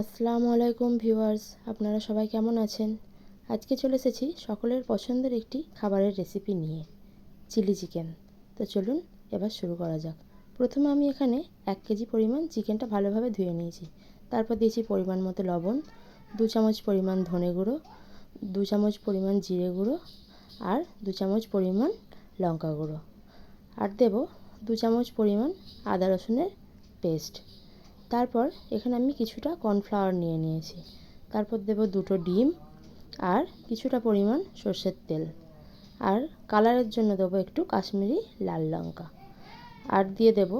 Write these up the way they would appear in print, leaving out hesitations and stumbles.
আসসালামু আলাইকুম ভিউয়ার্স, আপনারা সবাই কেমন আছেন? আজকে চলে এসেছি সকলের পছন্দের একটি খাবারের রেসিপি নিয়ে, চিলি চিকেন। তো চলুন এবার শুরু করা যাক। প্রথমে আমি এখানে 1 কেজি পরিমাণ চিকেনটা ভালোভাবে ধুয়ে নিয়েছি। তারপর দিয়েছি পরিমাণ মতো লবণ, 2 চামচ পরিমাণ ধনে গুঁড়ো, 2 চামচ পরিমাণ জিরে গুঁড়ো আর 2 চামচ পরিমাণ লঙ্কা গুঁড়ো, আর দেব 2 চামচ পরিমাণ আদা রসুনের পেস্ট। তারপর এখানে আমি কিছুটা কর্নফ্লাওয়ার নিয়ে নিয়েছি। তারপর দেব 2টো ডিম আর কিছুটা পরিমাণ সর্ষের তেল, আর কালারের জন্য দেবো একটু কাশ্মীরি লাল লঙ্কা, আর দিয়ে দেব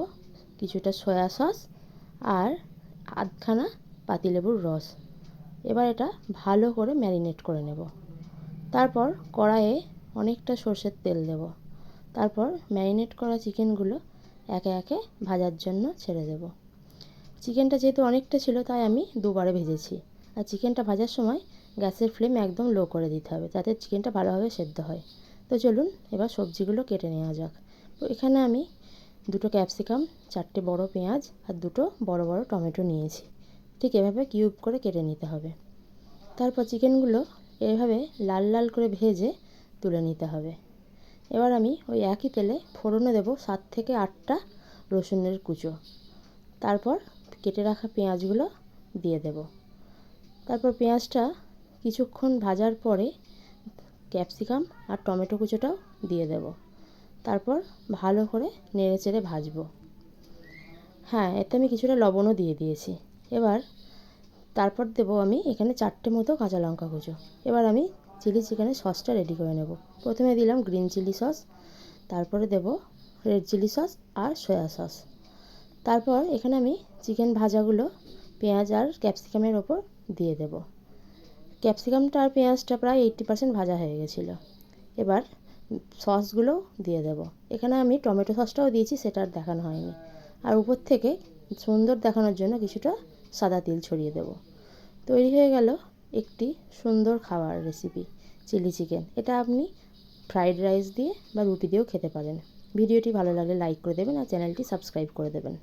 কিছুটা সয়া সস আর আধখানা পাতিলেবুর রস। এবার এটা ভালো করে ম্যারিনেট করে নেব। তারপর কড়াইয়ে অনেকটা সর্ষের তেল দেব। তারপর ম্যারিনেট করা চিকেনগুলো একে একে ভাজার জন্য ছেড়ে দেব। চিকেনটা যেহেতু অনেকটা ছিল তাই আমি দুবারে ভেজেছি। আর চিকেনটা ভাজার সময় গ্যাসের ফ্লেম একদম লো করে দিতে হবে, যাতে চিকেনটা ভালোভাবে সেদ্ধ হয়। তো চলুন এবার সবজিগুলো কেটে নেওয়া যাক। তো এখানে আমি 2টো ক্যাপসিকাম, 4টে বড় পেঁয়াজ আর 2টো বড় বড় টমেটো নিয়েছি। ঠিক এভাবে কিউব করে কেটে নিতে হবে। তারপর চিকেনগুলো এভাবে লাল লাল করে ভেজে তুলে নিতে হবে। এবার আমি ওই একই তেলে ফোড়নে দেব 7 থেকে 8টা রসুনের কুচো। তারপর কেটে রাখা পেঁয়াজগুলো দিয়ে দেব। তারপর পেঁয়াজটা কিছুক্ষণ ভাজার পরে ক্যাপসিকাম আর টমেটো কুচোটাও দিয়ে দেব। তারপর ভালো করে নেড়েচেড়ে ভাজবো। হ্যাঁ, এতে আমি কিছুটা লবণও দিয়ে দিয়েছি। এবার তারপর দেব আমি এখানে 4টে মতো কাঁচা লঙ্কা কুচো। এবার আমি চিলি চিকেনের সসটা রেডি করে নেব। প্রথমে দিলাম গ্রিন চিলি সস, তারপরে দেব রেড চিলি সস আর সয়া সস। তারপর এখানে আমি চিকেন ভাজাগুলো পেঁয়াজ আর ক্যাপসিকামের ওপর দিয়ে দেব। ক্যাপসিকামটা আর পেঁয়াজটা প্রায় 80% ভাজা হয়ে গেছিলো। এবার সসগুলো দিয়ে দেব। এখানে আমি টমেটো সসটাও দিয়েছি, সেটা আর দেখানো হয়নি। আর উপর থেকে সুন্দর দেখানোর জন্য কিছুটা সাদা তিল ছড়িয়ে দেব। তৈরি হয়ে গেল একটি সুন্দর খাবার রেসিপি, চিলি চিকেন। এটা আপনি ফ্রাইড রাইস দিয়ে বা রুটি দিয়েও খেতে পারেন। ভিডিওটি ভালো লাগলে লাইক করে দেবেন আর চ্যানেলটি সাবস্ক্রাইব করে দেবেন।